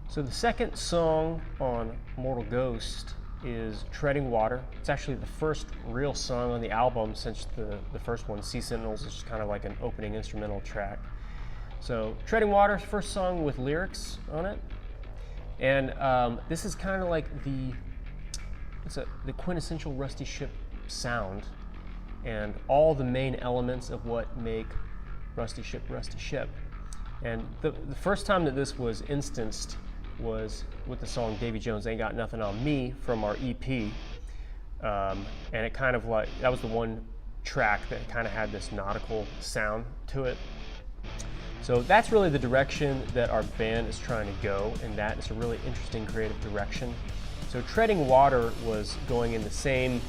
So the second song on Mortal Ghost is Treading Water. It's actually the first real song on the album since the first one, Sea Sentinels, is just kind of like an opening instrumental track. So Treading Water, first song with lyrics on it. And this is kind of like the quintessential Rusty Shipp sound and all the main elements of what make Rusty Shipp Rusty Shipp. And the first time that this was instanced was with the song Davy Jones Ain't Got Nothing on Me from our EP. And it kind of like, that was the one track that kind of had this nautical sound to it. So that's really the direction that our band is trying to go, and that is a really interesting creative direction. So Treading Water was going in the same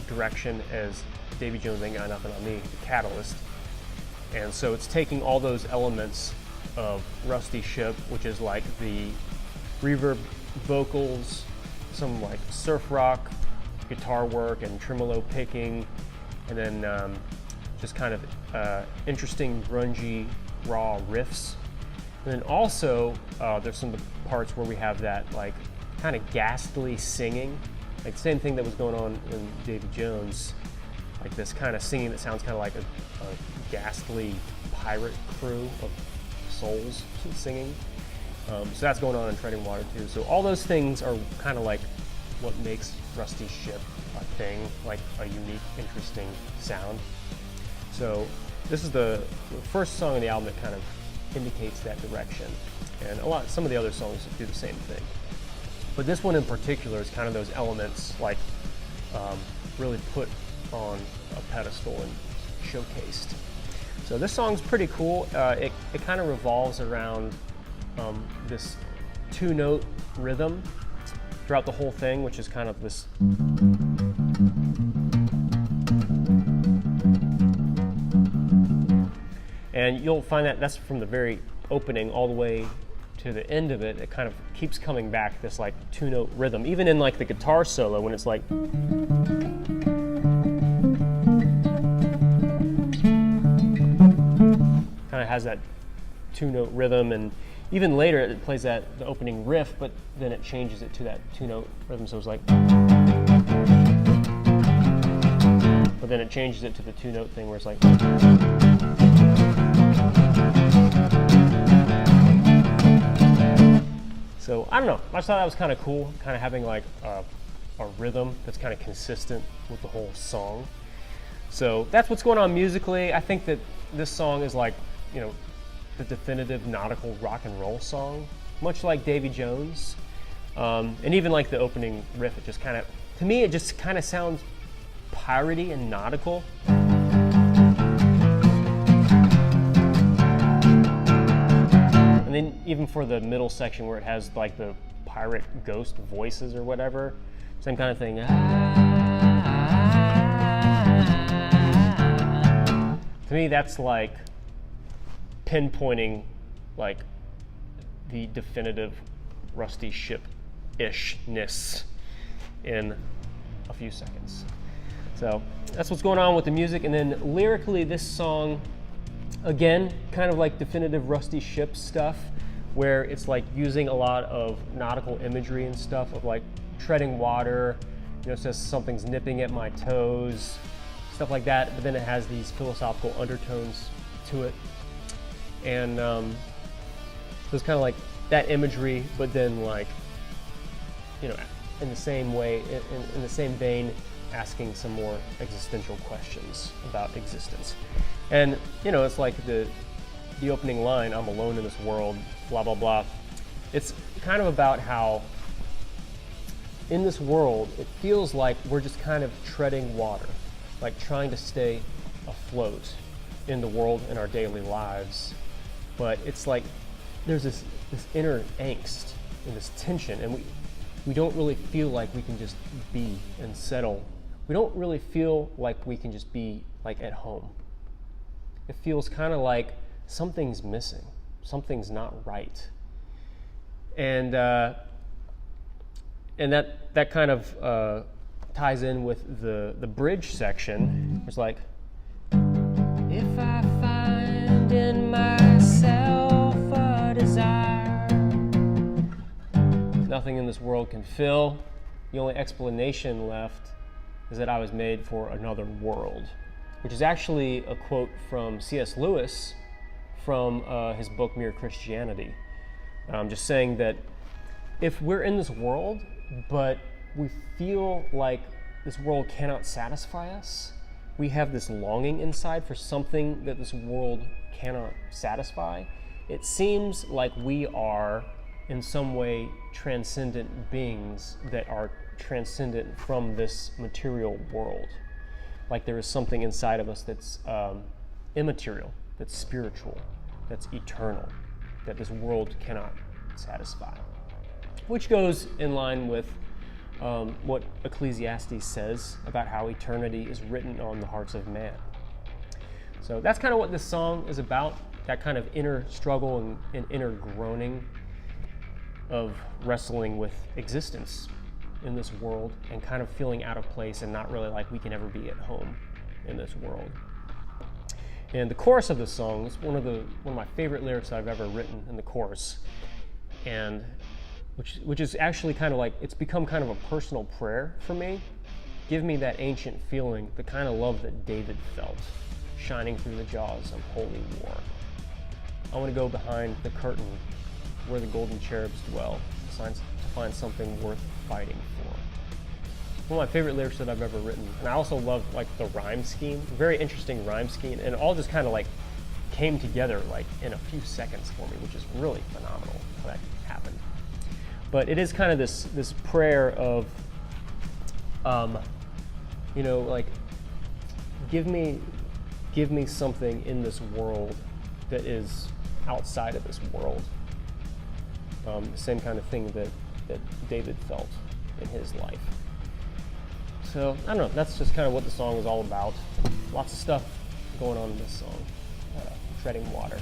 direction as Davy Jones Ain't Got Nothing on Me, the Catalyst. And so it's taking all those elements of Rusty Shipp, which is like the reverb vocals, some like surf rock guitar work and tremolo picking, and then just kind of interesting grungy raw riffs. And then also there's some parts where we have that like kind of ghastly singing, like the same thing that was going on in Davy Jones, like this kind of singing that sounds kind of like a ghastly pirate crew of souls singing. So that's going on in Treading Water too. So all those things are kind of like what makes Rusty Shipp a thing, like a unique, interesting sound. So this is the first song on the album that kind of indicates that direction. And some of the other songs do the same thing. But this one in particular is kind of those elements like really put on a pedestal and showcased. So this song's pretty cool. It kind of revolves around this two-note rhythm throughout the whole thing, which is kind of this. And you'll find that that's from the very opening all the way to the end of it. It kind of keeps coming back, this like two-note rhythm, even in like the guitar solo when it's like. Kind of has that two-note rhythm, and even later it plays the opening riff, but then it changes it to that two-note rhythm, so it's like. But then it changes it to the two-note thing where it's like. So I don't know, I just thought that was kind of cool, kind of having like a rhythm that's kind of consistent with the whole song. So that's what's going on musically. I think that this song is like, you know, the definitive nautical rock and roll song, much like Davy Jones. And even like the opening riff, it just kind of, to me, it just kind of sounds piratey and nautical. And then even for the middle section where it has like the pirate ghost voices or whatever, same kind of thing. To me, that's like pinpointing like the definitive Rusty Shipp-ishness in a few seconds. So that's what's going on with the music. And then lyrically, this song, again, kind of like definitive Rusty Shipp stuff, where it's like using a lot of nautical imagery and stuff of like treading water, you know, it says something's nipping at my toes, stuff like that, but then it has these philosophical undertones to it. And so it's kind of like that imagery, but then like, you know, in the same way, in the same vein, asking some more existential questions about existence. And, you know, it's like the opening line, I'm alone in this world, blah, blah, blah. It's kind of about how in this world, it feels like we're just kind of treading water, like trying to stay afloat in the world in our daily lives. But it's like there's this inner angst and this tension, and we don't really feel like we can just be and settle. We don't really feel like we can just be like at home. It feels kind of like something's missing, something's not right. And that kind of ties in with the bridge section. It's like, if I find in myself a desire nothing in this world can fill. The only explanation left is that I was made for another world, which is actually a quote from C.S. Lewis from his book Mere Christianity. I'm just saying that if we're in this world, but we feel like this world cannot satisfy us, we have this longing inside for something that this world cannot satisfy, it seems like we are in some way transcendent beings that are transcendent from this material world. Like there is something inside of us that's immaterial, that's spiritual, that's eternal, that this world cannot satisfy. Which goes in line with what Ecclesiastes says about how eternity is written on the hearts of man. So that's kind of what this song is about, that kind of inner struggle and inner groaning of wrestling with existence in this world and kind of feeling out of place and not really like we can ever be at home in this world. And the chorus of this song is one of my favorite lyrics I've ever written in the chorus, and which is actually kind of like, it's become kind of a personal prayer for me. Give me that ancient feeling, the kind of love that David felt, shining through the jaws of holy war. I want to go behind the curtain where the golden cherubs dwell to find something worth fighting for. One of my favorite lyrics that I've ever written, and I also love like the rhyme scheme, very interesting rhyme scheme, and it all just kind of like came together like in a few seconds for me, which is really phenomenal how that happened. But it is kind of this prayer of, like, give me something in this world that is outside of this world. The same kind of thing that David felt in his life. So, I don't know, that's just kind of what the song is all about. Lots of stuff going on in this song, treading water.